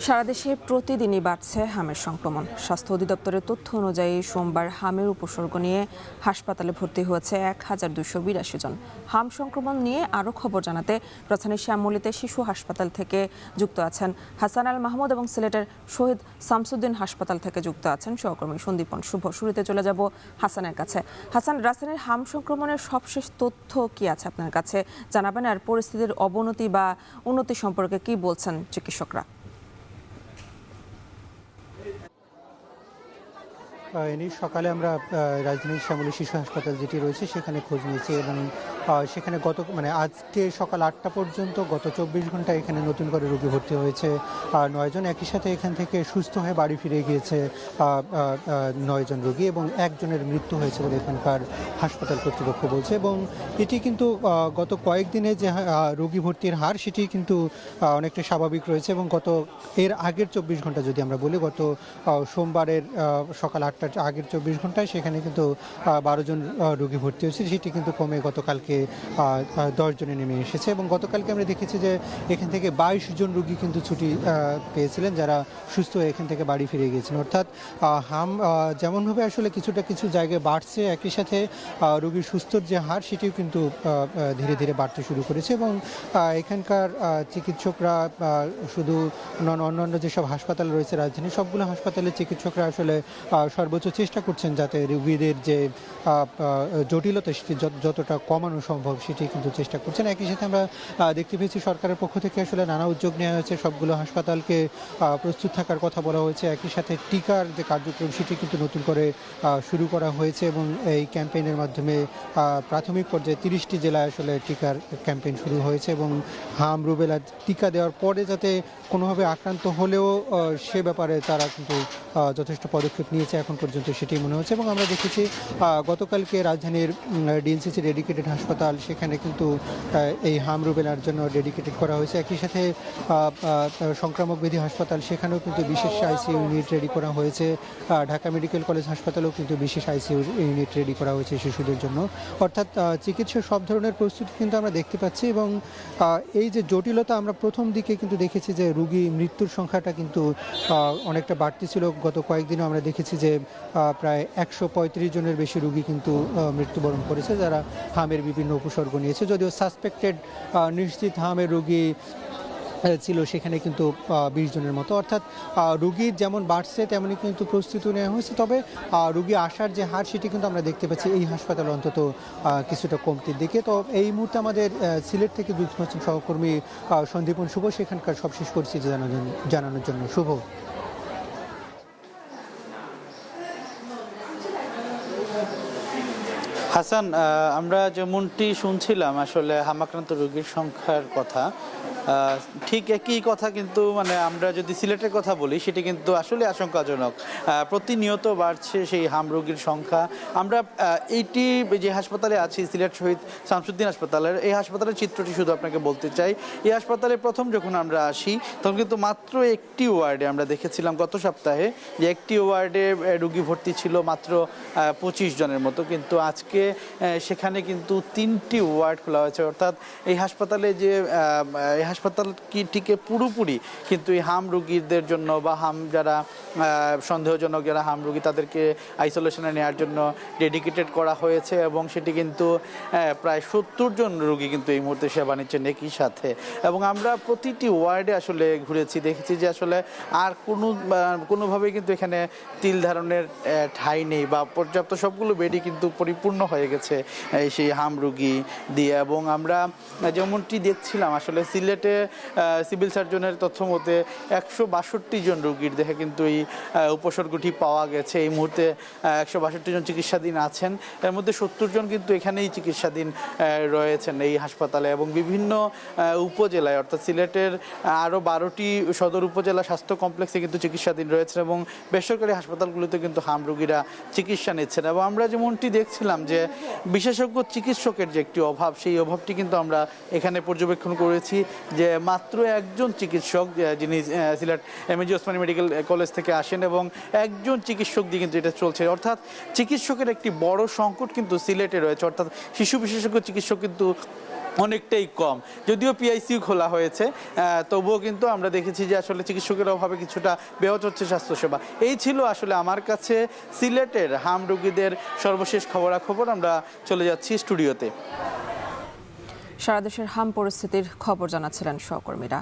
সারা দেশে প্রতিদিনই বাড়ছে হামের সংক্রমণ। স্বাস্থ্য অধিদপ্তরের তথ্য অনুযায়ী সোমবার হামের উপসর্গ নিয়ে হাসপাতালে ভর্তি হয়েছে 1282 জন। হাম সংক্রমণ নিয়ে আরও খবর জানাতে রাজধানীর শ্যামলীতে শিশু হাসপাতাল থেকে যুক্ত আছেন হাসান আল মাহমুদ এবং সিলেটের শহীদ শামসুদ্দিন হাসপাতাল থেকে যুক্ত আছেন সহকর্মী সন্দীপন শুভ। শুরুতে চলে যাব হাসানের কাছে। হাসান, রাজধানীর হাম সংক্রমণের সবশেষ তথ্য কি আছে আপনার কাছে জানাবেন, আর পরিস্থিতির অবনতি বা উন্নতি সম্পর্কে কি বলছেন চিকিৎসকরা? সকালে আমরা রাজধানীর শ্যামলী শিশু হাসপাতাল যেটি রয়েছে সেখানে খোঁজ নিয়েছি এবং সেখানে আজকে সকাল 8টা পর্যন্ত গত 24 ঘন্টায় এখানে নতুন করে রোগী ভর্তি হয়েছে 9 জন। একই সাথে এখান থেকে সুস্থ হয়ে বাড়ি ফিরে গিয়েছে 9 জন রোগী এবং একজনের মৃত্যু হয়েছে বলে এখানকার হাসপাতাল কর্তৃপক্ষ বলছে। এবং এটি কিন্তু গত কয়েকদিনে যে রোগী ভর্তির হার সেটি কিন্তু অনেকটা স্বাভাবিক রয়েছে এবং এর আগের 24 ঘন্টা যদি আমরা বলি, গত সোমবারের সকাল 8টার আগের 24 ঘন্টায় সেখানে কিন্তু 12 জন রোগী ভর্তি হয়েছে, সেটি কিন্তু কমে গতকালকে 10 জনে নেমে এসেছে। এবং গতকালকে আমরা দেখেছি যে এখান থেকে 22 জন রোগী কিন্তু ছুটি পেয়েছিলেন, যারা সুস্থ হয়ে এখান থেকে বাড়ি ফিরে গিয়েছেন। অর্থাৎ হাম যেমনভাবে আসলে কিছু জায়গায় বাড়ছে, একই সাথে রোগীর সুস্থর যে হার সেটিও কিন্তু ধীরে ধীরে বাড়তে শুরু করেছে। এবং এখানকার চিকিৎসকরা শুধু অন্যান্য যেসব হাসপাতাল রয়েছে রাজধানীর সবগুলো হাসপাতালের চিকিৎসকরা আসলে সর্বোচ্চ চেষ্টা করছেন যাতে রোগীদের যে জটিলতা সেটি যতটা কমানো সম্ভব সেটি কিন্তু চেষ্টা করছেন। একই সাথে আমরা দেখতে পেয়েছি সরকারের পক্ষ থেকে আসলে নানা উদ্যোগ নেওয়া হয়েছে, সবগুলো হাসপাতালকে প্রস্তুত থাকার কথা বলা হয়েছে। একই সাথে টিকার যে কার্যক্রম সেটি কিন্তু নতুন করে শুরু করা হয়েছে এবং এই ক্যাম্পেইনের মাধ্যমে প্রাথমিক পর্যায়ে 30টি জেলায় আসলে টিকার ক্যাম্পেইন শুরু হয়েছে এবং হাম রুবেলা টিকা দেওয়ার পরে যাতে কোনোভাবে আক্রান্ত হলেও সে ব্যাপারে তারা কিন্তু যথেষ্ট পদক্ষেপ নিয়েছে এখন পর্যন্ত, সেটাই মনে হচ্ছে। এবং আমরা দেখেছি গতকালকে রাজধানীর ডিএনসিসি ডেডিকেটেড হাসপাতাল, সেখানে কিন্তু এই হাম রুবেলার জন্য ডেডিকেটেড করা হয়েছে। একই সাথে সংক্রামক ব্যাধি হাসপাতাল, সেখানেও কিন্তু বিশেষ আইসিইউ ইউনিট রেডি করা হয়েছে। ঢাকা মেডিকেল কলেজ হাসপাতালেও কিন্তু বিশেষ আইসিইউ ইউনিট রেডি করা হয়েছে শিশুদের জন্য। অর্থাৎ চিকিৎসা সব ধরনের প্রস্তুতি কিন্তু আমরা দেখতে পাচ্ছি। এবং এই যে জটিলতা, আমরা প্রথম দিকে কিন্তু দেখেছি যে রোগী মৃত্যুর সংখ্যাটা কিন্তু অনেকটা বাড়তি ছিল। গত কয়েকদিনও আমরা দেখেছি যে প্রায় 135 জনের বেশি রোগী কিন্তু মৃত্যুবরণ করেছে যারা হামের বিভিন্ন উপসর্গ নিয়েছে। যদিও সাসপেক্টেড নিশ্চিত হামের রোগী ছিল সেখানে কিন্তু 20 জনের মতো। অর্থাৎ রোগীর যেমন বাড়ছে তেমনই কিন্তু প্রস্তুতি নেওয়া হয়েছে। তবে রোগী আসার যে হার সেটি কিন্তু আমরা দেখতে পাচ্ছি এই হাসপাতালে অন্তত কিছুটা কমতির দিকে। তো এই মুহূর্তে আমাদের সিলেট থেকে যুক্ত হচ্ছেন সহকর্মী সন্দীপন শুভ, সেখানকার সবশেষ পরিস্থিতি জানানোর জন্য। শুভ। হাসান, আমরা যেমনটি শুনছিলাম আসলে হামাক্রান্ত রোগীর সংখ্যার কথা, ঠিক একই কথা কিন্তু আমরা যদি সিলেটের কথা বলি সেটি কিন্তু আসলে আশঙ্কাজনক। প্রতিনিয়ত বাড়ছে সেই হাম রোগীর সংখ্যা। আমরা এইটি যে হাসপাতালে আছি, সিলেট শহীদ শামসুদ্দিন হাসপাতালের, এই হাসপাতালের চিত্রটি শুধু আপনাকে বলতে চাই। এই হাসপাতালে প্রথম যখন আমরা আসি তখন কিন্তু মাত্র একটি ওয়ার্ডে আমরা দেখেছিলাম গত সপ্তাহে যে একটি ওয়ার্ডে রোগী ভর্তি ছিল মাত্র 25 জনের মতো, কিন্তু আজকে সেখানে কিন্তু 3টি ওয়ার্ড খোলা হয়েছে। অর্থাৎ এই হাসপাতালে এই হাসপাতালটিকে পুরোপুরি কিন্তু এই হাম রোগীদের জন্য বা যারা সন্দেহজনক যারা হাম রোগী তাদেরকে আইসোলেশনে নেওয়ার জন্য ডেডিকেটেড করা হয়েছে এবং সেটি কিন্তু প্রায় 70 জন রোগী কিন্তু এই মুহূর্তে সেবা নিচ্ছেন একই সাথে। এবং আমরা প্রতিটি ওয়ার্ডে আসলে ঘুরেছি, দেখেছি যে আসলে আর কোনোভাবেই কিন্তু এখানে তিল ধারণের ঠাঁই নেই বা পর্যাপ্ত সবগুলো বেডই কিন্তু পরিপূর্ণ হয়ে গেছে সেই হাম রোগী দিয়ে। এবং আমরা যেমনটি দেখছিলাম আসলে সিলেটে সিভিল সার্জনের তথ্য মতে 162 জন রোগীর দেহে কিন্তু এই উপসর্গটি পাওয়া গেছে। এই মুহূর্তে 162 জন চিকিৎসাধীন আছেন, এর মধ্যে 70 জন কিন্তু এখানেই চিকিৎসাধীন রয়েছেন এই হাসপাতালে। এবং বিভিন্ন উপজেলায় অর্থাৎ সিলেটের আরও 12টি সদর উপজেলা স্বাস্থ্য কমপ্লেক্সে কিন্তু চিকিৎসাধীন রয়েছেন এবং বেসরকারি হাসপাতালগুলোতে কিন্তু হাম রোগীরা চিকিৎসা নিচ্ছেন। এবং আমরা যেমনটি দেখছিলাম যে বিশেষজ্ঞ চিকিৎসকের যে একটি অভাব, সেই অভাবটি কিন্তু আমরা এখানে পর্যবেক্ষণ করেছি। যে মাত্র একজন চিকিৎসক যিনি Sylhet MAG Osmani medical college থেকে আসেন এবং একজন চিকিৎসক দিয়ে কিন্তু এটা চলছে। অর্থাৎ চিকিৎসকের একটি বড় সংকট কিন্তু সিলেটে রয়েছে, অর্থাৎ শিশু বিশেষজ্ঞ চিকিৎসক কিন্তু অনেকটাই কম। যদিও পিআইসিইউ খোলা হয়েছে, তবুও কিন্তু আমরা দেখেছি যে আসলে চিকিৎসকের অভাবে কিছুটা ব্যাহত হচ্ছে স্বাস্থ্যসেবা। এই ছিল আসলে আমার কাছে সিলেটের হাম রোগীদের সর্বশেষ খবরাখবর। আমরা চলে যাচ্ছি স্টুডিওতে। সারা দেশের হাম পরিস্থিতির খবর জানাচ্ছিলেন সহকর্মীরা।